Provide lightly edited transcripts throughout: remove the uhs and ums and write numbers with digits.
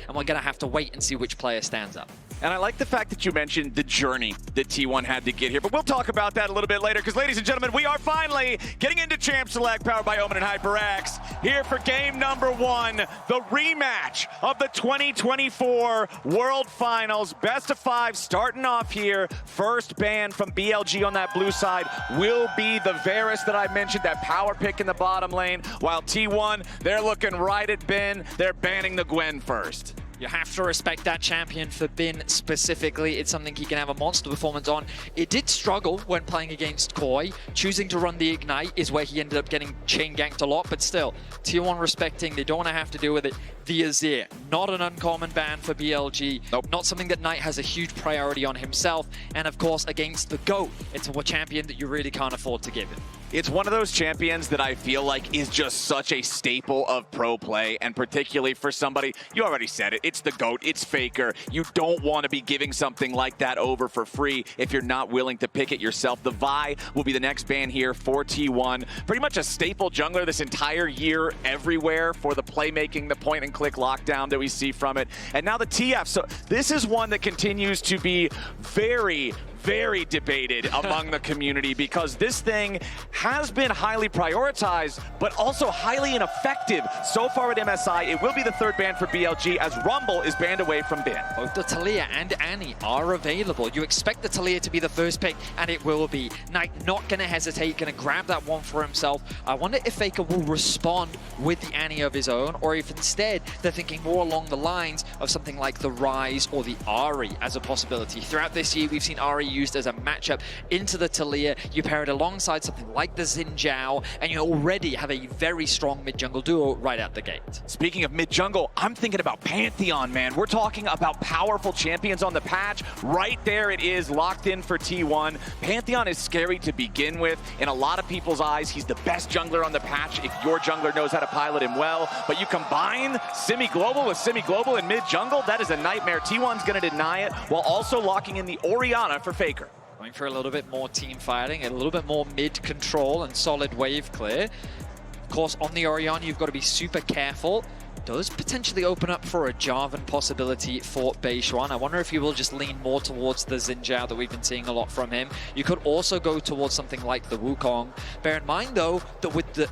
and we're going to have to wait and see which player stands up. And I like the fact that you mentioned the journey that T1 had to get here, but we'll talk about that a little bit later, because ladies and gentlemen, we are finally getting into Champ Select, powered by Omen and HyperX, here for game number 1, the rematch of the 2024 World Finals. Best of 5 starting off here. First ban from BLG on that blue side will be the Varus that I mentioned, that power pick in the bottom lane, while T1, they're looking right at Ben. They're banning the Gwen first. You have to respect that champion for Bin specifically. It's something he can have a monster performance on. It did struggle when playing against Koi. Choosing to run the Ignite is where he ended up getting chain ganked a lot, but still, T1 respecting, they don't want to have to deal with it. The Azir, not an uncommon ban for BLG. Nope. Not something that Knight has a huge priority on himself. And of course, against the GOAT, it's a champion that you really can't afford to give him. It's one of those champions that I feel like is just such a staple of pro play, and particularly for somebody, you already said it, it's the GOAT, it's Faker. You don't want to be giving something like that over for free if you're not willing to pick it yourself. The Vi will be the next ban here for T1. Pretty much a staple jungler this entire year everywhere for the playmaking, the point and click lockdown that we see from it. And now the TF, so this is one that continues to be very debated among the community, because this thing has been highly prioritized, but also highly ineffective so far at MSI. It will be the 3rd ban for BLG as Rumble is banned away from Bin. Both the Taliyah and Annie are available. You expect the Taliyah to be the first pick, and it will be. Knight not going to hesitate, going to grab that one for himself. I wonder if Faker will respond with the Annie of his own, or if instead they're thinking more along the lines of something like the Ryze or the Ahri as a possibility. Throughout this year, we've seen Ahri used as a matchup into the Taliyah. You pair it alongside something like the Xin Zhao, and you already have a very strong mid-jungle duo right out the gate. Speaking of mid-jungle, I'm thinking about Pantheon, man. We're talking about powerful champions on the patch. Right there it is, locked in for T1. Pantheon is scary to begin with. In a lot of people's eyes, he's the best jungler on the patch if your jungler knows how to pilot him well. But you combine semi-global with semi-global in mid-jungle, that is a nightmare. T1's going to deny it, while also locking in the Orianna for Faker. Going for a little bit more team fighting, a little bit more mid-control and solid wave clear. Of course, on the Orianna, you've got to be super careful. Does potentially open up for a Jarvan possibility for Beishuan. I wonder if you will just lean more towards the Xin Zhao that we've been seeing a lot from him. You could also go towards something like the Wukong. Bear in mind, though, that with the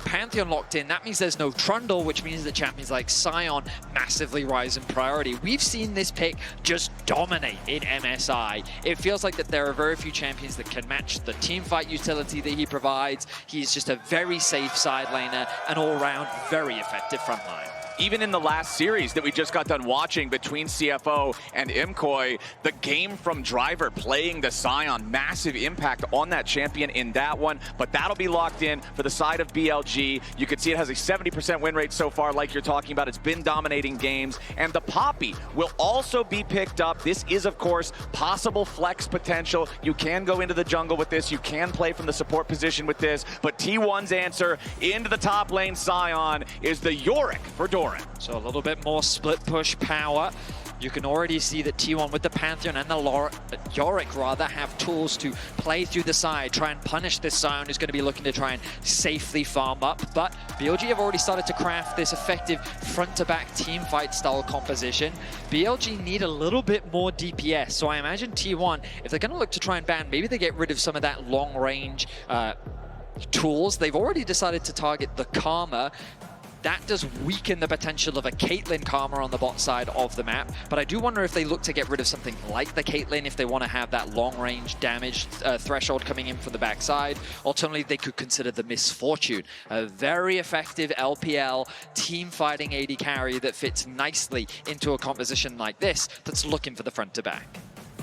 Pantheon locked in, that means there's no Trundle, which means that champions like Sion massively rise in priority. We've seen this pick just dominate in MSI. It feels like that there are very few champions that can match the teamfight utility that he provides. He's just a very safe side laner, an all-round very effective frontline. Even in the last series that we just got done watching between CFO and Imkoi, the game from Driver playing the Sion, massive impact on that champion in that one, but that'll be locked in for the side of BLG. You can see it has a 70% win rate so far, like you're talking about. It's been dominating games, and the Poppy will also be picked up. This is, of course, possible flex potential. You can go into the jungle with this. You can play from the support position with this, but T1's answer into the top lane Sion is the Yorick for Doran. So a little bit more split push power. You can already see that T1 with the Pantheon and the Yorick rather have tools to play through the side, try and punish this Sion who's going to be looking to try and safely farm up. But BLG have already started to craft this effective front-to-back team fight style composition. BLG need a little bit more DPS, so I imagine T1, if they're going to look to try and ban, maybe they get rid of some of that long-range tools. They've already decided to target the Karma. That does weaken the potential of a Caitlyn Karma on the bot side of the map, but I do wonder if they look to get rid of something like the Caitlyn if they want to have that long-range damage threshold coming in from the backside. Alternatively, they could consider the Misfortune, a very effective LPL team-fighting AD carry that fits nicely into a composition like this that's looking for the front-to-back.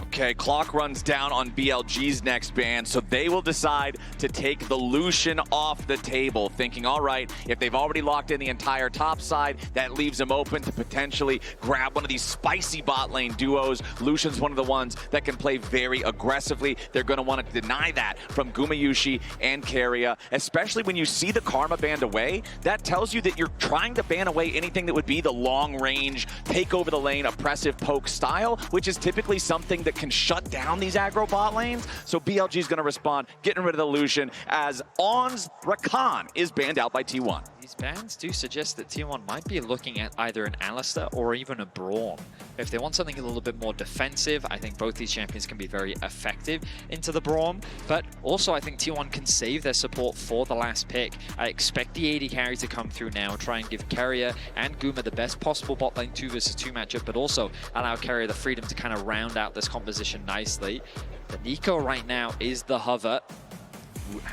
Okay, clock runs down on BLG's next ban, so they will decide to take the Lucian off the table, thinking, all right, if they've already locked in the entire top side, that leaves them open to potentially grab one of these spicy bot lane duos. Lucian's one of the ones that can play very aggressively. They're going to want to deny that from Gumayusi and Keria, especially when you see the Karma banned away. That tells you that you're trying to ban away anything that would be the long-range, take over the lane, oppressive poke style, which is typically something that can shut down these aggro bot lanes. So BLG is going to respond, getting rid of the Lucian as On's Rakan is banned out by T1. These bans do suggest that T1 might be looking at either an Alistair or even a Braum. If they want something a little bit more defensive, I think both these champions can be very effective into the Braum, but also I think T1 can save their support for the last pick. I expect the AD carry to come through now, try and give Carrier and Guma the best possible bot lane 2 versus 2 matchup, but also allow Carrier the freedom to kind of round out this composition nicely. The Nico right now is the hover,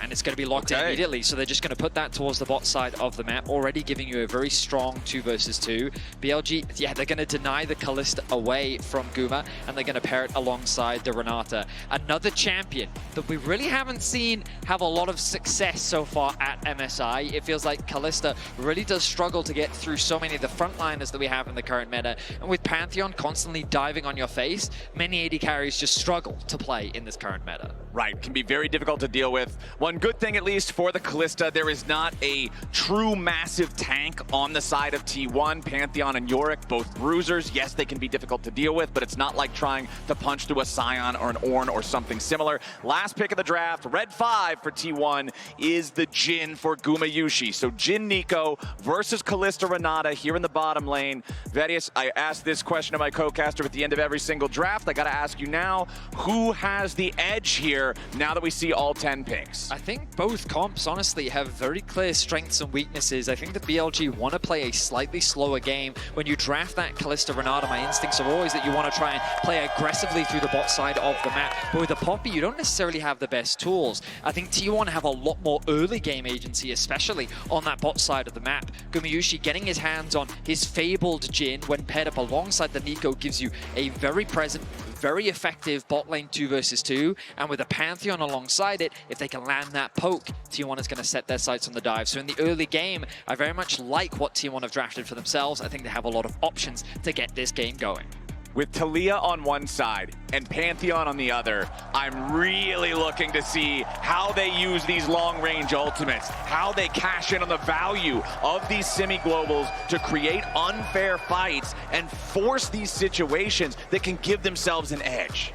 and it's going to be locked in immediately, so they're just going to put that towards the bot side of the map, already giving you a very strong 2 versus 2. BLG, yeah, they're going to deny the Kalista away from Guma, and they're going to pair it alongside the Renata. Another champion that we really haven't seen have a lot of success so far at MSI. It feels like Kalista really does struggle to get through so many of the frontliners that we have in the current meta, and with Pantheon constantly diving on your face, many AD carries just struggle to play in this current meta. Right, can be very difficult to deal with. One good thing, at least for the Kalista, there is not a true massive tank on the side of T1. Pantheon and Yorick, both bruisers. Yes, they can be difficult to deal with, but it's not like trying to punch through a Scion or an Ornn or something similar. Last pick of the draft, red 5 for T1 is the Jhin for Gumayushi. So Jhin Nico versus Kalista Renata here in the bottom lane. Vedius, I asked this question of my co-caster at the end of every single draft. I got to ask you now, who has the edge here now that we see all 10 picks? I think both comps, honestly, have very clear strengths and weaknesses. I think the BLG want to play a slightly slower game. When you draft that Kalista Renata, my instincts are always that you want to try and play aggressively through the bot side of the map. But with the Poppy, you don't necessarily have the best tools. I think T1 have a lot more early game agency, especially on that bot side of the map. Gumayushi getting his hands on his fabled Jhin when paired up alongside the Nico gives you a very present, very effective bot lane 2 versus 2, and with a Pantheon alongside it, if they can land that poke, T1 is going to set their sights on the dive. So in the early game, I very much like what T1 have drafted for themselves. I think they have a lot of options to get this game going. With Talia on one side and Pantheon on the other, I'm really looking to see how they use these long-range ultimates, how they cash in on the value of these semi-globals to create unfair fights and force these situations that can give themselves an edge.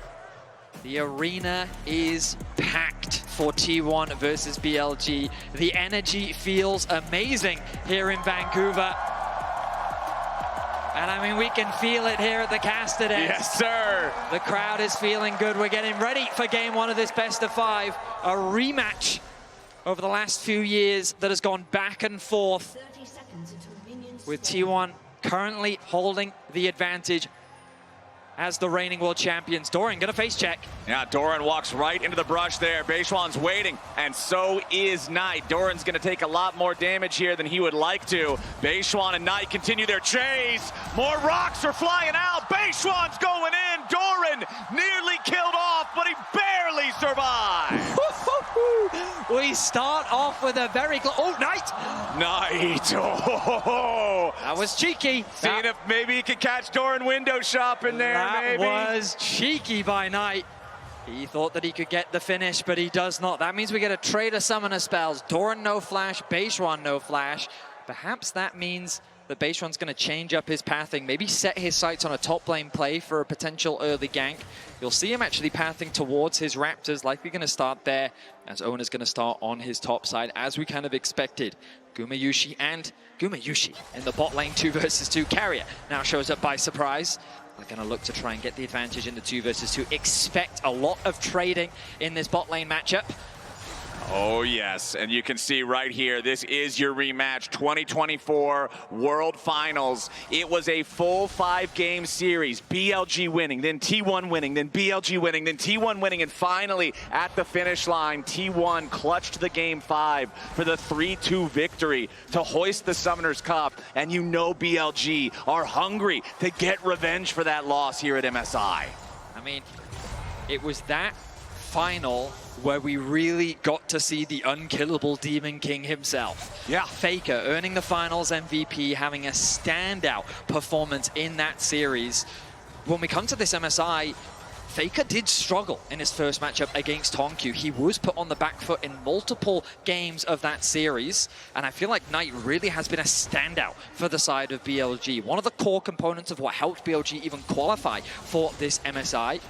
The arena is packed for T1 versus BLG. The energy feels amazing here in Vancouver. And I mean, we can feel it here at the cast today. Yes, sir. The crowd is feeling good. We're getting ready for game 1 of this best of 5. A rematch over the last few years that has gone back and forth, with T1 currently holding the advantage as the reigning world champions. Doran gonna face check. Yeah, Doran walks right into the brush there. Beishwan's waiting, and so is Knight. Doran's gonna take a lot more damage here than he would like to. Beishwan and Knight continue their chase. More rocks are flying out. Beishwan's going in. Doran nearly killed off, but he barely survived. We start off with a very oh, Knight! Knight, oh. That was cheeky. Seeing if maybe he could catch Doran window shopping there, that maybe. was cheeky by Knight. He thought that he could get the finish, but he does not. That means we get a Trader Summoner spells. Doran no flash, Beishwan no flash. Perhaps that means that Beishwan's going to change up his pathing, maybe set his sights on a top lane play for a potential early gank. You'll see him actually pathing towards his Raptors, likely going to start there, as Owner's going to start on his top side, as we kind of expected. Gumayushi in the bot lane 2 versus 2. Carrier now shows up by surprise. They're going to look to try and get the advantage in the 2 versus 2. Expect a lot of trading in this bot lane matchup. Oh yes, and you can see right here, this is your rematch, 2024 World Finals. It was a full 5-game series, BLG winning, then T1 winning, then BLG winning, then T1 winning, and finally at the finish line, T1 clutched the game 5 for the 3-2 victory to hoist the Summoners Cup, and you know BLG are hungry to get revenge for that loss here at MSI. I mean, it was that final where we really got to see the unkillable Demon King himself. Yeah. Faker earning the finals MVP, having a standout performance in that series. When we come to this MSI, Faker did struggle in his first matchup against Tonkyu. He was put on the back foot in multiple games of that series, and I feel like Knight really has been a standout for the side of BLG. One of the core components of what helped BLG even qualify for this MSI.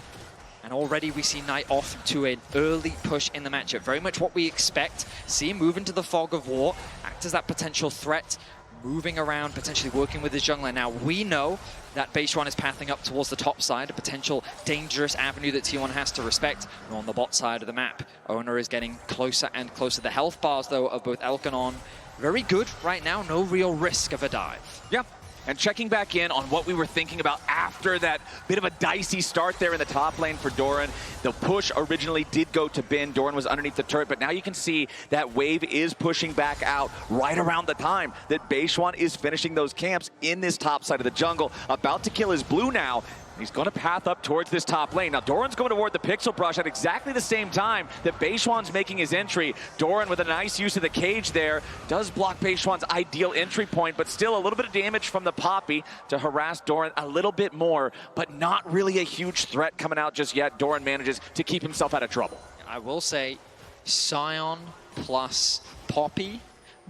And already we see Knight off to an early push in the matchup. Very much what we expect. See him move into the fog of war, act as that potential threat, moving around, potentially working with his jungler. Now, we know that Beishuan is pathing up towards the top side, a potential dangerous avenue that T1 has to respect. And on the bot side of the map, Owner is getting closer and closer. The health bars, though, of both Elk and On, very good right now. No real risk of a dive. Yeah. And checking back in on what we were thinking about after that bit of a dicey start there in the top lane for Doran. The push originally did go to Bin. Doran was underneath the turret, but now you can see that wave is pushing back out right around the time that Beishuan is finishing those camps in this top side of the jungle. About to kill his blue now. He's going to path up towards this top lane. Now, Doran's going toward the Pixel Brush at exactly the same time that Beishuan's making his entry. Doran, with a nice use of the cage there, does block Beishuan's ideal entry point, but still a little bit of damage from the Poppy to harass Doran a little bit more, but not really a huge threat coming out just yet. Doran manages to keep himself out of trouble. I will say, Sion plus Poppy,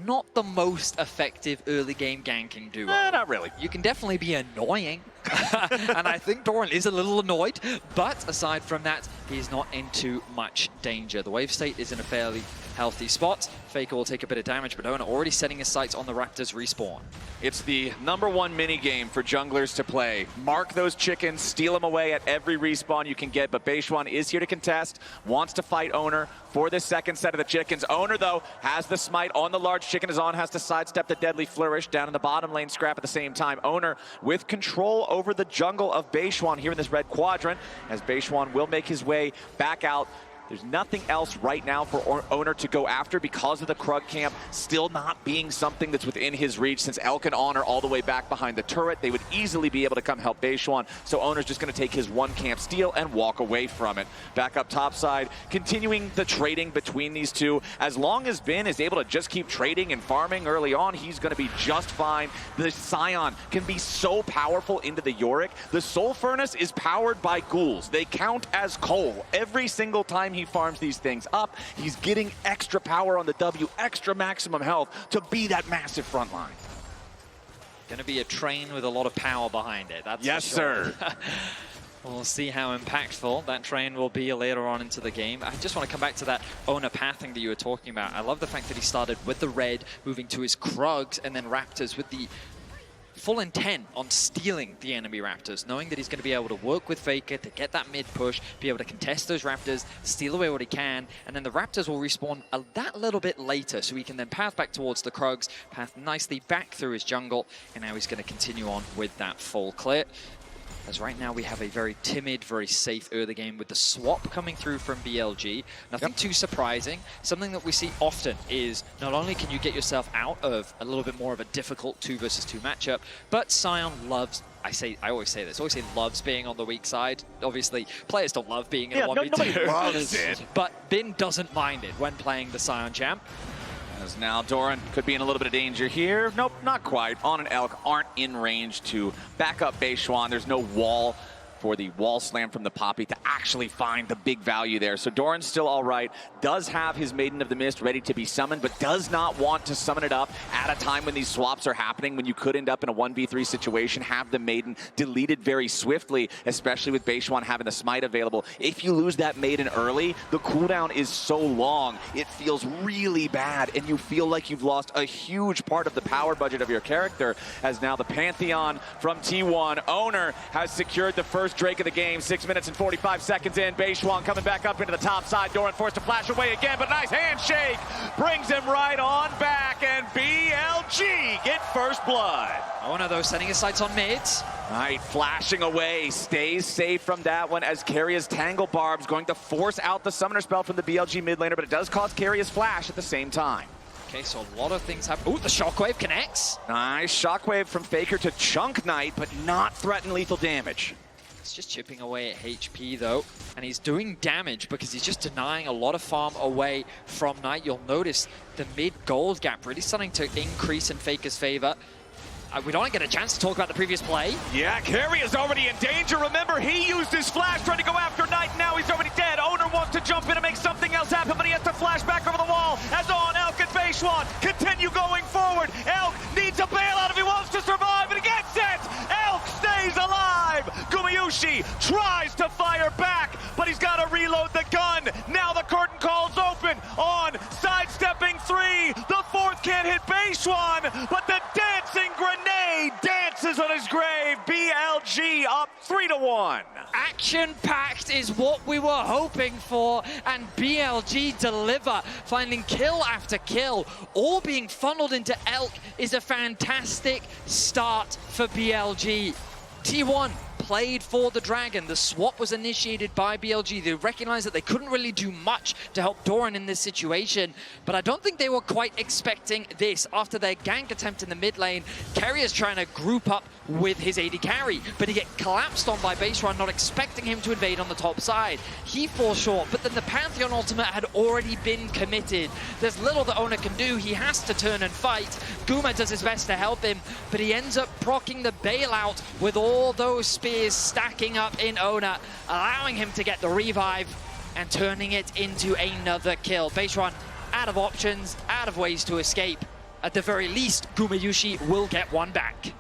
not the most effective early game ganking duo. Not really. You can definitely be annoying. And I think Doran is a little annoyed, but aside from that, he's not in too much danger. The wave state is in a fairly healthy spot. Faker will take a bit of damage, but Owner already setting his sights on the Raptors respawn. It's the #1 mini game for junglers to play. Mark those chickens, steal them away at every respawn you can get, but Beishuan is here to contest, wants to fight Owner for this second set of the chickens. Owner, though, has the smite on the large chicken. His On has to sidestep the deadly flourish down in the bottom lane scrap at the same time. Owner with control over the jungle of Beishuan here in this red quadrant, as Beishuan will make his way back out. There's nothing else right now for Owner to go after because of the Krug camp still not being something that's within his reach. Since Elk and On are all the way back behind the turret, they would easily be able to come help Beishuan. So Owner's just going to take his one camp steal and walk away from it. Back up top side, continuing the trading between these two. As long as Bin is able to just keep trading and farming early on, he's going to be just fine. The Scion can be so powerful into the Yorick. The Soul Furnace is powered by ghouls. They count as coal every single time he farms these things up. He's getting extra power on the W, extra maximum health to be that massive front line. Going to be a train with a lot of power behind it. That's yes, for sure. sir. We'll see how impactful that train will be later on into the game. I just want to come back to that Owner pathing that you were talking about. I love the fact that he started with the red, moving to his Krugs, and then Raptors with the full intent on stealing the enemy Raptors, knowing that he's going to be able to work with Faker to get that mid push, be able to contest those Raptors, steal away what he can, and then the Raptors will respawn that little bit later, so he can then path back towards the Krugs, path nicely back through his jungle, and now he's going to continue on with that full clear. As right now we have a very timid, very safe early game with the swap coming through from BLG. Nothing too surprising. Something that we see often is not only can you get yourself out of a little bit more of a difficult 2 versus 2 matchup, but Sion loves, I always say this, loves being on the weak side. Obviously, players don't love being in a 1v2. Nobody loves it. But Bin doesn't mind it when playing the Sion champ. As now Doran could be in a little bit of danger here. Nope, not quite. On and Elk aren't in range to back up Beishuan. There's no wall for the wall slam from the Poppy to actually find the big value there. So Doran's still all right, does have his Maiden of the Mist ready to be summoned, but does not want to summon it up at a time when these swaps are happening, when you could end up in a 1v3 situation, have the Maiden deleted very swiftly, especially with Beishuan having the smite available. If you lose that Maiden early, the cooldown is so long, it feels really bad, and you feel like you've lost a huge part of the power budget of your character, as now the Pantheon from T1. Owner has secured the first Drake of the game, 6 minutes and 45 seconds in. Beishuan coming back up into the top side. Doran forced to flash away again, but nice handshake brings him right on back, and BLG get first blood. Owner, though, setting his sights on mids. Right, flashing away, stays safe from that one as Karia's Tangle Barb's going to force out the summoner spell from the BLG mid laner, but it does cause Karia's flash at the same time. Okay, so a lot of things happen. Ooh, the Shockwave connects. Nice Shockwave from Faker to chunk Knight, but not threaten lethal damage. He's just chipping away at HP though, and he's doing damage because he's just denying a lot of farm away from Knight. You'll notice the mid gold gap really starting to increase in Faker's favor. We don't get a chance to talk about the previous play. Yeah, Carry is already in danger. Remember, he used his flash trying to go after Knight. Now he's already dead. Owner wants to jump in and make something else happen, but he has to flash back over the wall. As On, Elk, and Beishuan continue going forward. Elk needs a bailout if he wants to survive, and he gets it! Elk stays alive! Gumayushi tries to fire back, but but he's got to reload the gun. Now the curtain call's open on sidestepping 3. The 4th can't hit Beishuan, but the dancing grenade dances on his grave. BLG up 3-1. Action-packed is what we were hoping for, and BLG deliver, finding kill after kill, all being funneled into Elk is a fantastic start for BLG. T1 played for the Dragon. The swap was initiated by BLG. They recognized that they couldn't really do much to help Doran in this situation, but I don't think they were quite expecting this. After their gank attempt in the mid lane, Kerry is trying to group up with his AD carry, but he gets collapsed on by Baserun, not expecting him to invade on the top side. He falls short, but then the Pantheon ultimate had already been committed. There's little that Ona can do. He has to turn and fight. Guma does his best to help him, but he ends up proccing the bailout with all those spears stacking up in Ona, allowing him to get the revive and turning it into another kill. Baserun out of options, out of ways to escape. At the very least, Gumayushi will get one back.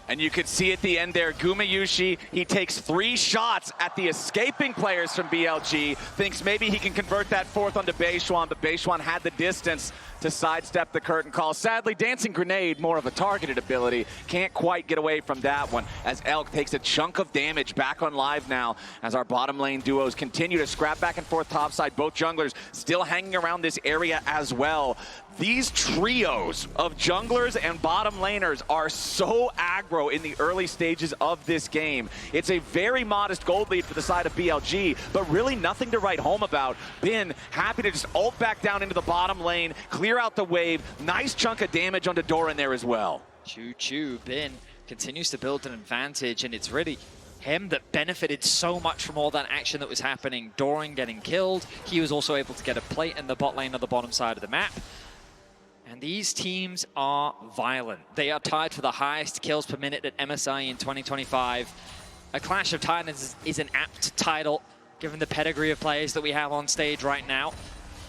And you could see at the end there, Gumayushi, he takes 3 shots at the escaping players from BLG, thinks maybe he can convert that 4th onto Beishuan, but Beishuan had the distance to sidestep the curtain call. Sadly, Dancing Grenade, more of a targeted ability, can't quite get away from that one, as Elk takes a chunk of damage back on live now, as our bottom lane duos continue to scrap back and forth topside, both junglers still hanging around this area as well. These trios of junglers and bottom laners are so aggro in the early stages of this game. It's a very modest gold lead for the side of BLG, but really nothing to write home about. Bin happy to just ult back down into the bottom lane, clear out the wave. Nice chunk of damage onto Doran there as well. Choo-choo, Bin continues to build an advantage, and it's really him that benefited so much from all that action that was happening. Doran getting killed. He was also able to get a plate in the bot lane on the bottom side of the map. And these teams are violent. They are tied for the highest kills per minute at MSI in 2025. A Clash of Titans is an apt title, given the pedigree of players that we have on stage right now.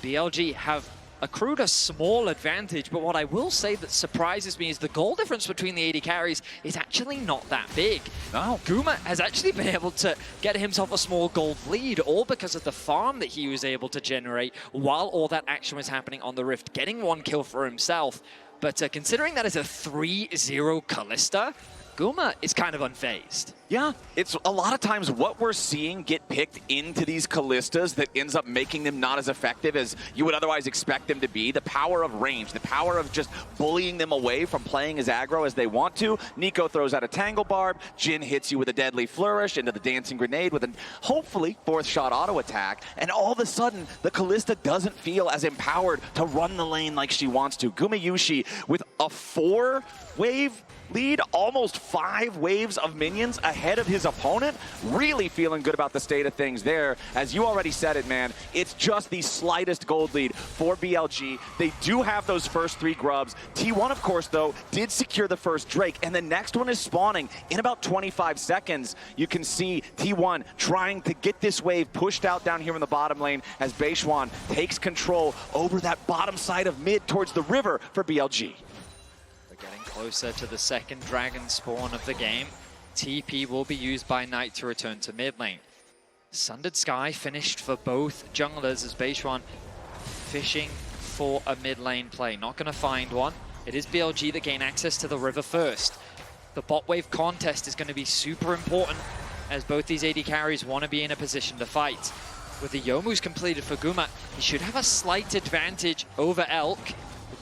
BLG have accrued a small advantage, but what I will say that surprises me is the goal difference between the AD carries is actually not that big. No. Guma has actually been able to get himself a small gold lead, all because of the farm that he was able to generate while all that action was happening on the Rift, getting 1 kill for himself. But considering that is a 3-0 Kalista, Guma is kind of unfazed. Yeah, it's a lot of times what we're seeing get picked into these Kalistas that ends up making them not as effective as you would otherwise expect them to be. The power of range, the power of just bullying them away from playing as aggro as they want to. Nico throws out a Tangle Barb, Jhin hits you with a Deadly Flourish into the Dancing Grenade with a hopefully 4th shot auto attack, and all of a sudden the Kalista doesn't feel as empowered to run the lane like she wants to. Gumayushi with a 4-wave lead, almost 5 waves of minions ahead of his opponent. Really feeling good about the state of things there. As you already said it, man, it's just the slightest gold lead for BLG. They do have those first 3 grubs. T1, of course, though, did secure the first Drake, and the next one is spawning in about 25 seconds. You can see T1 trying to get this wave pushed out down here in the bottom lane as Beishuan takes control over that bottom side of mid towards the river for BLG. Getting closer to the second dragon spawn of the game. TP will be used by Knight to return to mid lane. Sundered Sky finished for both junglers as Beishuan fishing for a mid lane play. Not going to find one. It is BLG that gain access to the river first. The bot wave contest is going to be super important as both these AD carries want to be in a position to fight. With the Youmuu's completed for Guma, he should have a slight advantage over Elk.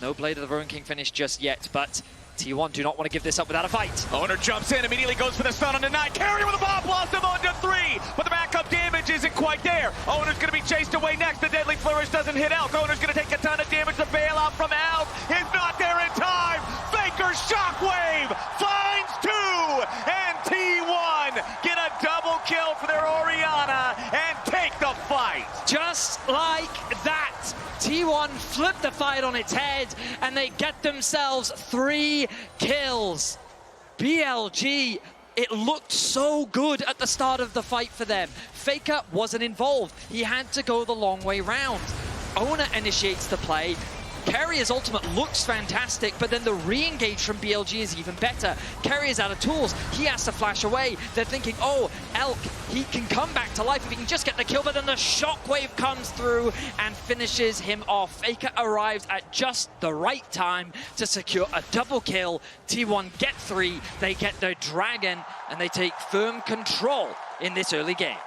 No Blade of the Ruin King finish just yet, but T1 do not want to give this up without a fight. Owner jumps in, immediately goes for the stun on the Knight. Carry with a bomb blossom onto 3, but the backup damage isn't quite there. Owner's going to be chased away next. The Deadly Flourish doesn't hit Elk. Owner's going to take a ton of damage. The bailout from Elk is not there in time. Faker Shockwave finds 2, and T1 get a double kill for their Orianna and take the fight. Just like that, T1 flipped the fight on its head, and they get themselves 3 kills. BLG, it looked so good at the start of the fight for them. Faker wasn't involved. He had to go the long way round. Owner initiates the play. Carrier's ultimate looks fantastic, but then the re-engage from BLG is even better. Carrier's out of tools. He has to flash away. They're thinking, oh, Elk, he can come back to life if he can just get the kill, but then the shockwave comes through and finishes him off. Faker arrives at just the right time to secure a double kill. T1 get 3, they get the Dragon, and they take firm control in this early game.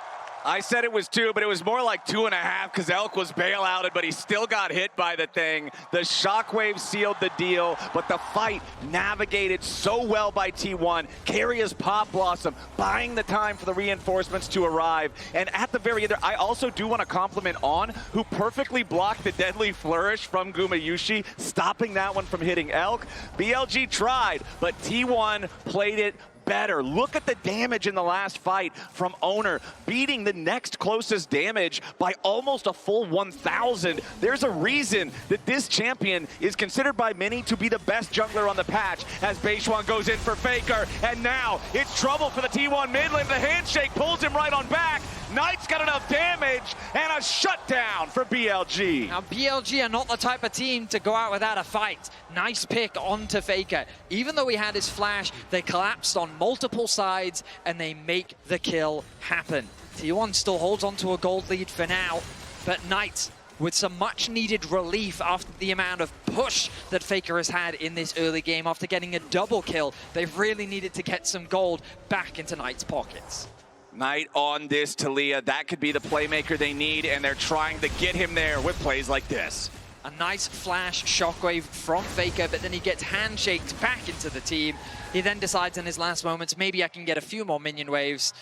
I said it was 2, but it was more like 2.5 because Elk was bailouted, but he still got hit by the thing. The shockwave sealed the deal, but the fight navigated so well by T1. Carrier's Pop Blossom buying the time for the reinforcements to arrive. And at the very end, I also do want to compliment On, who perfectly blocked the deadly flourish from Gumayusi, stopping that one from hitting Elk. BLG tried, but T1 played it better. Look at the damage in the last fight from Owner, beating the next closest damage by almost a full 1,000. There's a reason that this champion is considered by many to be the best jungler on the patch, as Beishuan goes in for Faker, and now it's trouble for the T1 mid lane. The handshake pulls him right on back. Knight's got enough damage, and a shutdown for BLG. Now, BLG are not the type of team to go out without a fight. Nice pick onto Faker. Even though he had his flash, they collapsed on multiple sides, and they make the kill happen. T1 still holds on to a gold lead for now, but Knight, with some much-needed relief after the amount of push that Faker has had in this early game after getting a double kill, they've really needed to get some gold back into Knight's pockets. Knight on this Talia, that could be the playmaker they need, and they're trying to get him there with plays like this. A nice flash shockwave from Faker, but then he gets handshaked back into the team. He then decides in his last moments, maybe I can get a few more minion waves,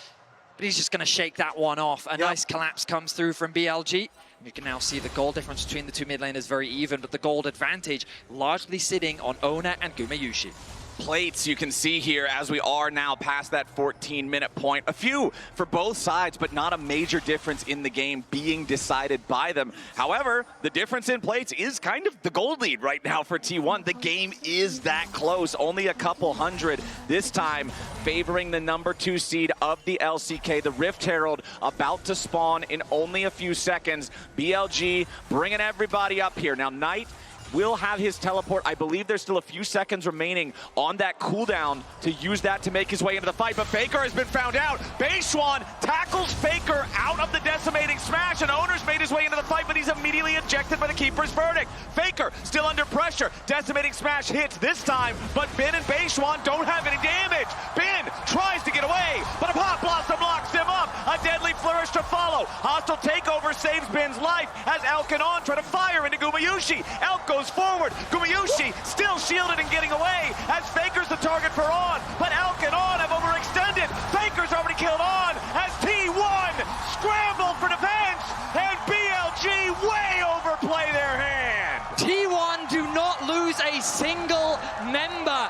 but he's just going to shake that one off. A nice collapse comes through from BLG. You can now see the goal difference between the two mid laners very even, but the gold advantage largely sitting on Owner and Gumayusi. Plates you can see here as we are now past that 14-minute point. A few for both sides, but not a major difference in the game being decided by them. However, the difference in plates is kind of the gold lead right now for T1. The game is that close, only a couple hundred. This time favoring the number 2 seed of the LCK. The Rift Herald about to spawn in only a few seconds. BLG bringing everybody up here. Now, Knight will have his teleport. I believe there's still a few seconds remaining on that cooldown to use that to make his way into the fight, but Faker has been found out. Beishuan tackles Faker out of the decimating smash, and Owner's made his way into the fight, but he's immediately ejected by the Keeper's verdict. Faker still under pressure. Decimating smash hits this time, but Ben and Beishuan don't have any damage. Ben tries to get away, but a Pop Blossom locks him up. A deadly flourish to follow. Hostile takeover saves Ben's life as Elk and On try to fire into Gumayusi. Elk goes forward. Gumayusi still shielded and getting away as Faker's the target for On, but Elk and On have overextended. Faker's already killed On as T1 scramble for defense, and BLG way overplay their hand. T1 do not lose a single member.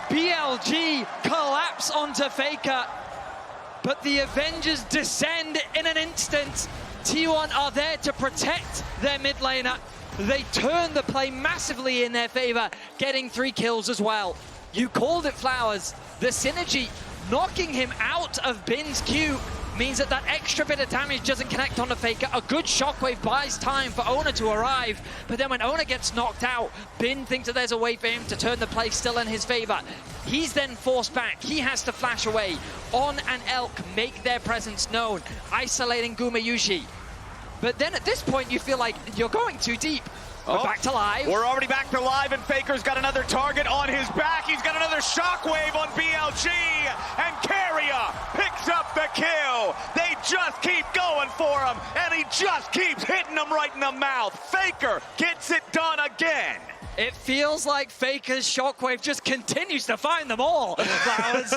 BLG collapse onto Faker, but the Avengers descend in an instant. T1 are there to protect their mid laner. They turn the play massively in their favor, getting 3 kills as well. You called it, Flowers. The synergy knocking him out of Bin's Q means that that extra bit of damage doesn't connect on the Faker. A good shockwave buys time for Owner to arrive, but then when Owner gets knocked out, Bin thinks that there's a way for him to turn the play still in his favor. He's then forced back. He has to flash away. On and Elk make their presence known, isolating Gumayusi. But then at this point, you feel like you're going too deep. We're back to live. We're already back to live, and Faker's got another target on his back. He's got another shockwave on BLG, and Carrier picks up the kill. They just keep going for him, and he just keeps hitting them right in the mouth. Faker gets it done again. It feels like Faker's shockwave just continues to find them all, Flowers.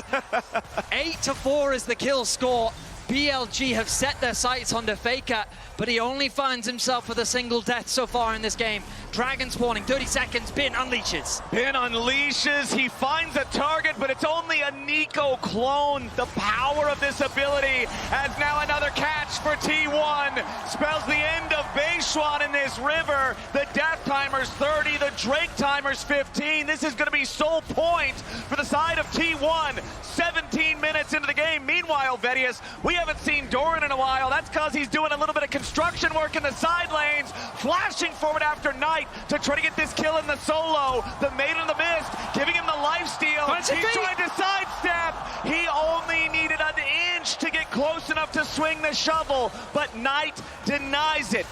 8-4 is the kill score. BLG have set their sights onto Faker, but he only finds himself with a single death so far in this game. Dragon spawning, 30 seconds, Bin unleashes. Bin unleashes, he finds a target, but it's only a Nico clone. The power of this ability as now another catch for T1. Spells the end of Beishuan in this river. The death timer's 30, the Drake timer's 15. This is gonna be sole point for the side of T1. 17 minutes into the game. Meanwhile, Vedius, we haven't seen Doran in a while. That's because he's doing a little bit of construction work in the side lanes, flashing forward after Knight. Knight to try to get this kill in the solo. The Maiden in the Mist giving him the lifesteal. He's trying to sidestep. He only needed an inch to get close enough to swing the shovel, but Knight denies it.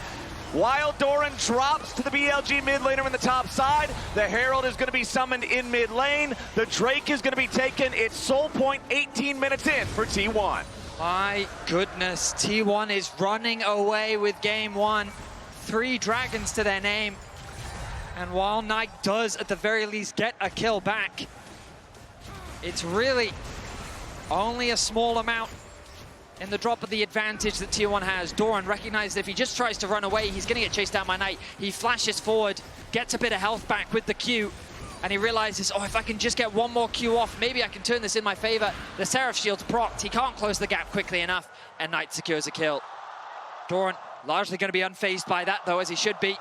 While Doran drops to the BLG mid laner in the top side, the Herald is going to be summoned in mid lane. The Drake is going to be taken. It's Soul Point 18 minutes in for T1. My goodness, T1 is running away with game one. 3 dragons to their name. And while Knight does at the very least get a kill back, it's really only a small amount in the drop of the advantage that T1 has. Doran recognizes that if he just tries to run away, he's going to get chased down by Knight. He flashes forward, gets a bit of health back with the Q, and he realizes, oh, if I can just get one more Q off, maybe I can turn this in my favor. The Seraph Shield's procced. He can't close the gap quickly enough, and Knight secures a kill. Doran largely going to be unfazed by that, though, as he should be.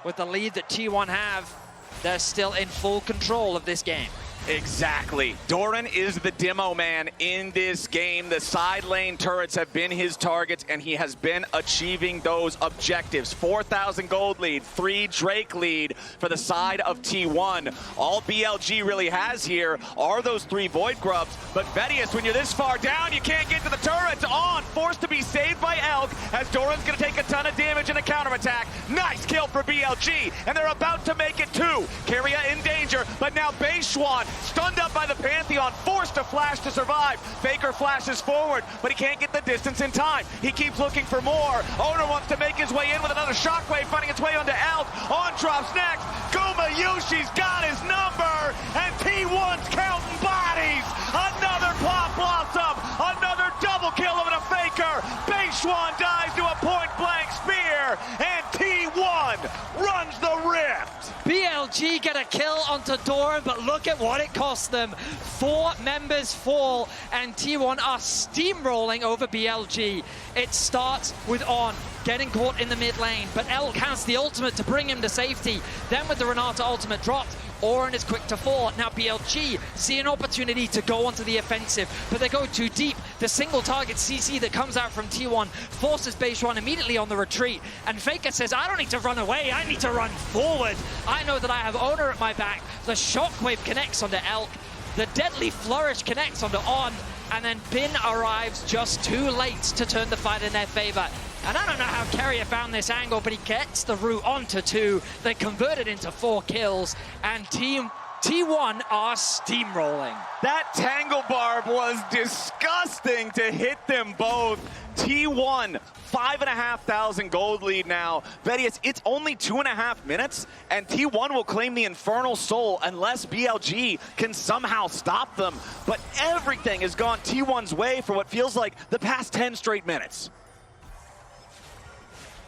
With the lead that T1 have, they're still in full control of this game. Exactly. Doran is the demo man in this game. The side lane turrets have been his targets, and he has been achieving those objectives. 4,000 gold lead, 3 Drake lead for the side of T1. All BLG really has here are those 3 Void Grubs, but Vedius, when you're this far down, you can't get to the turrets. On, forced to be saved by Elk, as Doran's going to take a ton of damage in a counterattack. Nice kill for BLG, and they're about to make it 2. Keria in danger, but now Beishwan stunned up by the Pantheon, forced to flash to survive. Faker flashes forward, but he can't get the distance in time. He keeps looking for more. Owner wants to make his way in with another shockwave, finding its way onto Elk. On drops next. Guma Yushi's got his number, and T1's counting bodies. Another Pop Blossom, another double kill of a Faker. Beishwan dies to a point-blank spear, and T1 runs the rift. BLG get a kill onto Doran, but look at what it cost them. 4 members fall, and T1 are steamrolling over BLG. It starts with On getting caught in the mid lane, but Elk has the ultimate to bring him to safety. Then with the Renata ultimate dropped, Oren is quick to fall. Now BLG see an opportunity to go onto the offensive, but they go too deep. The single target CC that comes out from T1 forces Beishwan immediately on the retreat, and Faker says, I don't need to run away, I need to run forward. I know that I have Owner at my back. The shockwave connects onto Elk, the deadly flourish connects onto On, and then Bin arrives just too late to turn the fight in their favor. And I don't know how Keria found this angle, but he gets the route onto 2. They convert it into 4 kills, and T1 are steamrolling. That Tangle Barb was disgusting to hit them both. T1, 5,500 gold lead now. Vedius, it's only 2.5 minutes, and T1 will claim the Infernal Soul unless BLG can somehow stop them. But everything has gone T1's way for what feels like the past 10 straight minutes.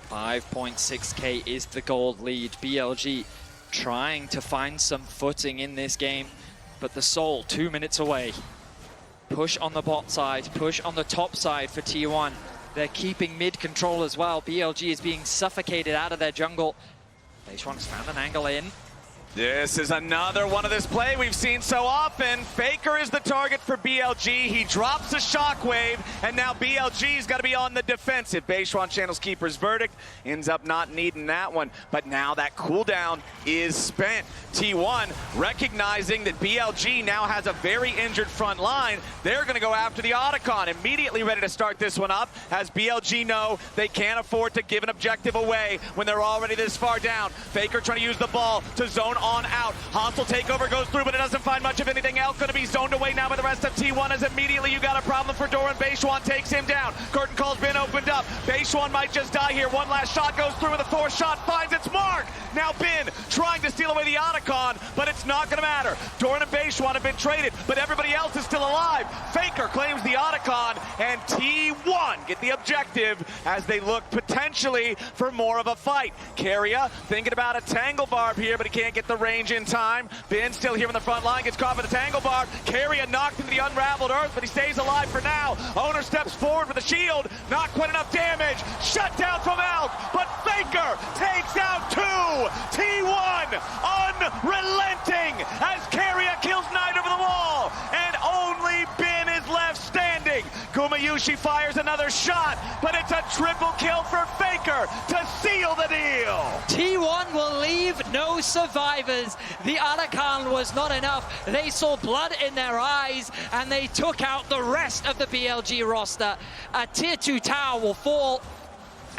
5.6k is the gold lead. BLG trying to find some footing in this game, but the Soul 2 minutes away. Push on the bot side, push on the top side for T1. They're keeping mid control as well. BLG is being suffocated out of their jungle. Beishwan's found an angle in. This is another one of this play we've seen so often. Faker is the target for BLG. He drops a shockwave, and now BLG's got to be on the defensive. Beishwan channels Keeper's verdict, ends up not needing that one. But now that cooldown is spent. T1 recognizing that BLG now has a very injured front line. They're going to go after the Otacon, immediately ready to start this one up, as BLG know they can't afford to give an objective away when they're already this far down. Faker trying to use the ball to zone On out. Hostile takeover goes through, but it doesn't find much of anything else. Going to be zoned away now by the rest of T1 as immediately you got a problem for Doran. Beishwan takes him down. Curtain call's been opened up. Beishwan might just die here. One last shot goes through with a 4th shot, finds its mark. Now Bin trying to steal away the Otacon, but it's not going to matter. Doran and Beishwan have been traded, but everybody else is still alive. Faker claims the Otacon, and T1 get the objective as they look potentially for more of a fight. Keria thinking about a Tangle Barb here, but he can't get the range in time. Bin still here on the front line, gets caught by the Tangle Barb. Keria knocked into the unraveled earth, but he stays alive for now. Owner steps forward with a shield, not quite enough damage. Shut down from Elk, but Faker takes out 2. T1 unrelenting as Keria kills Knight over the wall, and only Bin is left standing. Gumayushi fires another shot, but it's a triple kill for Faker to seal the deal. T1 will leave no survivors. The Arakan was not enough. They saw blood in their eyes, and they took out the rest of the BLG roster. A tier 2 tower will fall,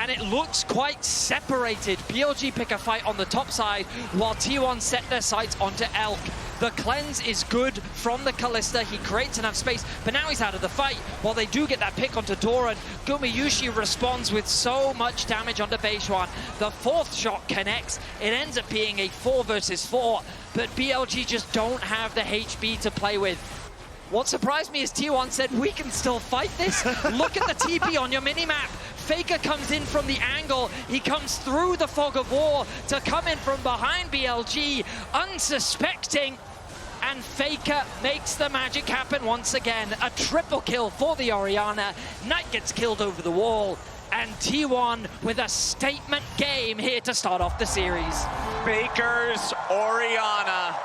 and it looks quite separated. BLG pick a fight on the top side, while T1 set their sights onto Elk. The cleanse is good from the Kalista. He creates enough space, but now he's out of the fight. While they do get that pick onto Doran, Gumayushi responds with so much damage onto Beishwan. The fourth shot connects. It ends up being a 4 versus 4, but BLG just don't have the HB to play with. What surprised me is T1 said, we can still fight this. Look at the TP on your minimap. Faker comes in from the angle. He comes through the fog of war to come in from behind BLG, unsuspecting. And Faker makes the magic happen once again. A triple kill for the Orianna. Knight gets killed over the wall. And T1 with a statement game here to start off the series. Faker's Orianna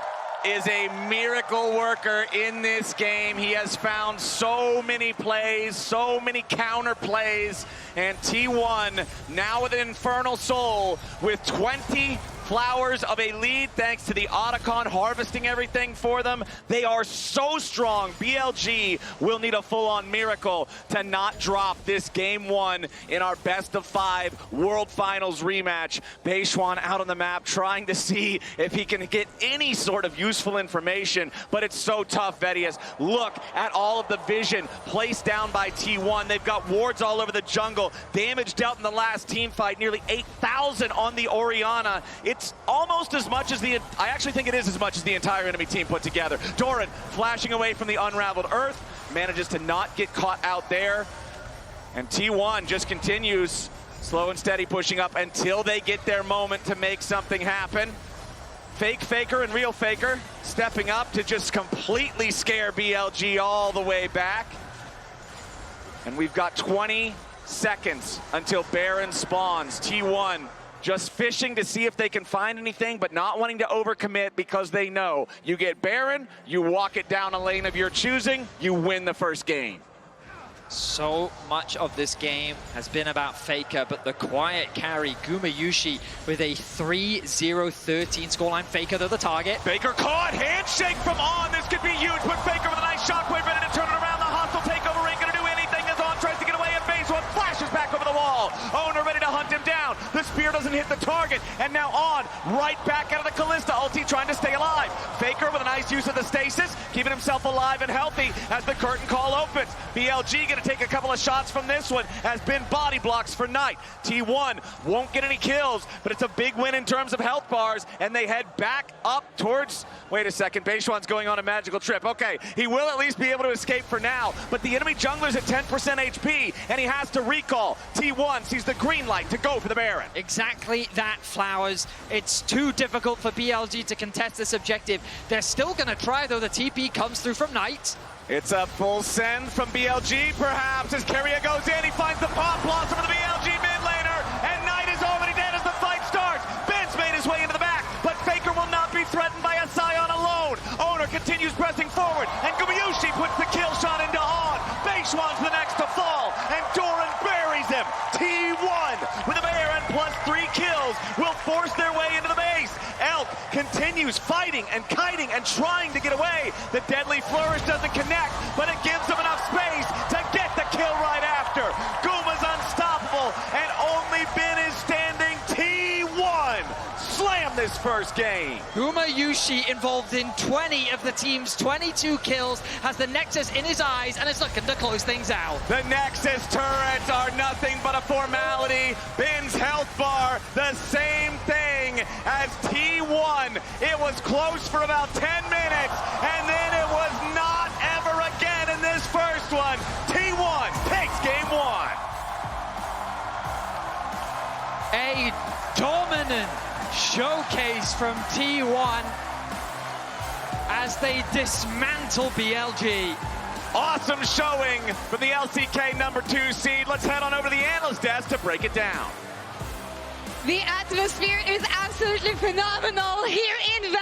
is a miracle worker in this game. He has found so many plays, so many counter plays, and T1 now with an Infernal Soul with 20 flowers of a lead thanks to the Otacon harvesting everything for them. They are so strong. BLG will need a full-on miracle to not drop this game 1 in our best of 5 World Finals rematch. Beishwan out on the map trying to see if he can get any sort of useful information, but it's so tough, Vedius. Look at all of the vision placed down by T1. They've got wards all over the jungle. Damage dealt in the last team fight, nearly 8,000 on the Orianna. It's almost as much as I actually think it is as much as the entire enemy team put together. Doran flashing away from the unraveled earth, manages to not get caught out there. And T1 just continues slow and steady pushing up until they get their moment to make something happen. Fake Faker and real Faker stepping up to just completely scare BLG all the way back. And we've got 20 seconds until Baron spawns. T1 just fishing to see if they can find anything, but not wanting to overcommit because they know you get Baron, you walk it down a lane of your choosing, you win the first game. So much of this game has been about Faker, but the quiet carry, Gumayushi, with a 3-0-13 scoreline. Faker, though, the target. Faker caught, handshake from On. This could be huge, but Faker with a nice shockwave ready to turn it around. The hostile takeover ain't gonna do anything as On tries to get away, and Baseone flashes back over the wall. Owner ready to hunt him down. The spear doesn't hit the target, and now On right back out of the Kalista ulti, trying to stay alive. Faker with a nice use of the stasis, keeping himself alive and healthy as the curtain call opens. BLG gonna take a couple of shots from this one, has been body blocks for Knight. T1 won't get any kills, but it's a big win in terms of health bars, and they head back up towards, wait a second, Beishwan's going on a magical trip. Okay, he will at least be able to escape for now, but the enemy jungler's at 10% HP, and he has to recall. T1 sees the green light to go for the Baron. Exactly that, Flowers. It's too difficult for BLG to contest this objective. They're still gonna try, though. The TP comes through from Knight. It's a full send from BLG, perhaps, as Keria goes in. He finds the pop blossom for the BLG mid laner, and Knight is already dead as the fight starts. Ben's made his way into the back, but Faker will not be threatened by a Scion alone. Owner continues pressing forward, and Gumayushi puts the kill shot into On. Beishwan's the next to fall, and Doran buries him. T1 with a Baron plus 3 kills will force their way into the base. Elk continues fighting and kiting and trying to get away. The deadly flourish doesn't connect, but it gives them enough space to get the kill right after. Guma's unstoppable, and only Ben is standing. T1 slam this first game. Gumayushi involved in 20 of the team's 22 kills, has the Nexus in his eyes, and is looking to close things out. The Nexus turrets are nothing but a formality. Ben's health bar, the same thing as T1. It was close for about 10 minutes, and then it was not ever again in this first one. T1 takes game 1. A dominant showcase from T1 as they dismantle BLG. Awesome showing from the LCK number 2 seed. Let's head on over to the analyst desk to break it down. The atmosphere is absolutely phenomenal here in Vancouver.